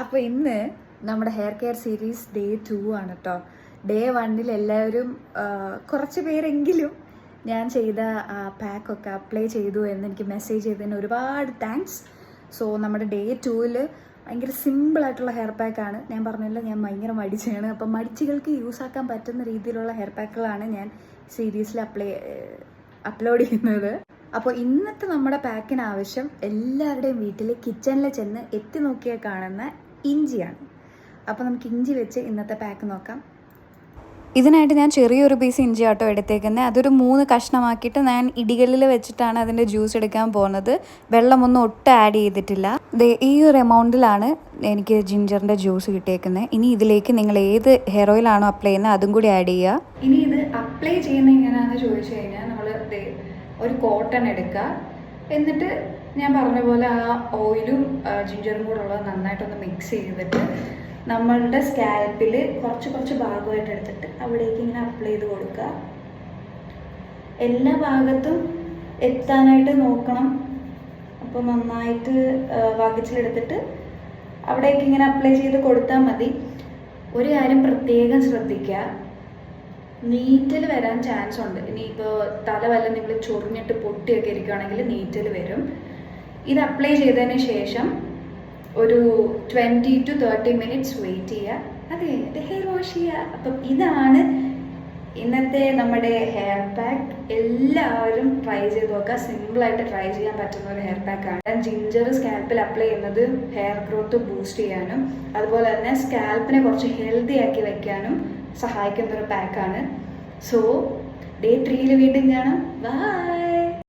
അപ്പോൾ ഇന്ന് നമ്മുടെ ഹെയർ കെയർ സീരീസ് ഡേ 2 ആണ് കേട്ടോ. ഡേ 1 എല്ലാവരും കുറച്ച് പേരെങ്കിലും ഞാൻ ചെയ്ത പാക്കൊക്കെ അപ്ലൈ ചെയ്തു എന്ന് എനിക്ക് മെസ്സേജ് ചെയ്തതിന് ഒരുപാട് താങ്ക്സ്. സോ നമ്മുടെ ഡേ 2 ഭയങ്കര സിമ്പിളായിട്ടുള്ള ഹെയർ പാക്കാണ്. ഞാൻ പറഞ്ഞല്ലോ ഞാൻ ഭയങ്കര മടിച്ചാണ്. അപ്പം മടിച്ചുകൾക്ക് യൂസ് ആക്കാൻ പറ്റുന്ന രീതിയിലുള്ള ഹെയർ പാക്കുകളാണ് ഞാൻ സീരീസിൽ അപ്ലോഡ് ചെയ്യുന്നത്. അപ്പോൾ ഇന്നത്തെ നമ്മുടെ പാക്കിന് ആവശ്യം എല്ലാവരുടെയും വീട്ടിൽ കിച്ചണിൽ ചെന്ന് എത്തി നോക്കിയാൽ കാണുന്ന ഇഞ്ചിയാണ്. അപ്പോൾ നമുക്ക് ഇഞ്ചി വെച്ച് ഇന്നത്തെ പാക്ക് നോക്കാം. ഇതിനായിട്ട് ഞാൻ ചെറിയൊരു പീസ് ഇഞ്ചി ആട്ടോ എടുത്തേക്കുന്നത്. അതൊരു 3 കഷ്ണമാക്കിയിട്ട് ഞാൻ ഇടികല്ലിൽ വെച്ചിട്ടാണ് അതിൻ്റെ ജ്യൂസ് എടുക്കാൻ പോകുന്നത്. വെള്ളമൊന്നും ഒട്ടും ആഡ് ചെയ്തിട്ടില്ല. ഈ ഒരു എമൗണ്ടിലാണ് എനിക്ക് ജിഞ്ചറിൻ്റെ ജ്യൂസ് കിട്ടിയേക്കുന്നത്. ഇനി ഇതിലേക്ക് നിങ്ങൾ ഏത് ഹെയർ ഓയിലാണോ അപ്ലൈ ചെയ്യുന്നത് അതും കൂടി ആഡ് ചെയ്യുക. ഇനി ഇത് അപ്ലൈ ചെയ്യുന്നത് എങ്ങനെയാണെന്ന് ചോദിച്ചു കഴിഞ്ഞാൽ നമ്മൾ ഒരു കോട്ടൺ എടുക്കുക. എന്നിട്ട് ഞാൻ പറഞ്ഞ പോലെ ആ ഓയിലും ജിഞ്ചറും കൂടെ ഉള്ളത് നന്നായിട്ടൊന്ന് മിക്സ് ചെയ്തിട്ട് നമ്മളുടെ സ്കാൽപ്പിൽ കുറച്ച് ഭാഗമായിട്ട് എടുത്തിട്ട് അവിടേക്ക് ഇങ്ങനെ അപ്ലൈ ചെയ്ത് കൊടുക്കുക. എല്ലാ ഭാഗത്തും എത്താനായിട്ട് നോക്കണം. അപ്പോൾ നന്നായിട്ട് വകച്ചിലെടുത്തിട്ട് അവിടേക്ക് ഇങ്ങനെ അപ്ലൈ ചെയ്ത് കൊടുത്താൽ മതി. ഒരു കാര്യം പ്രത്യേകം ശ്രദ്ധിക്കുക, നീറ്റൽ വരാൻ ചാൻസ് ഉണ്ട്. ഇനിയിപ്പോൾ തല വല്ല നിങ്ങൾ ചൊറിഞ്ഞിട്ട് പൊട്ടിയൊക്കെ ഇരിക്കുകയാണെങ്കിൽ നീറ്റൽ വരും. ഇത് അപ്ലൈ ചെയ്തതിന് ശേഷം ഒരു 20 to 30 മിനിറ്റ്സ് വെയിറ്റ് ചെയ്യുക. അത് കഴിഞ്ഞിട്ട് ഹെയർ വാഷ് ചെയ്യുക. അപ്പം ഇതാണ് ഇന്നത്തെ നമ്മുടെ ഹെയർ പാക്ക്. എല്ലാവരും ട്രൈ ചെയ്ത് നോക്കുക. സിമ്പിളായിട്ട് ട്രൈ ചെയ്യാൻ പറ്റുന്ന ഒരു ഹെയർ പാക്കാണ്. ജിഞ്ചർ സ്കാൽപ്പിൽ അപ്ലൈ ചെയ്യുന്നത് ഹെയർ ഗ്രോത്ത് ബൂസ്റ്റ് ചെയ്യാനും അതുപോലെ തന്നെ സ്കാൽപ്പിനെ കുറച്ച് ഹെൽത്തി ആക്കി വയ്ക്കാനും സഹായിക്കുന്നൊരു പാക്കാണ്. സോ ഡേ 3 വീണ്ടും കാണാം. ബൈ.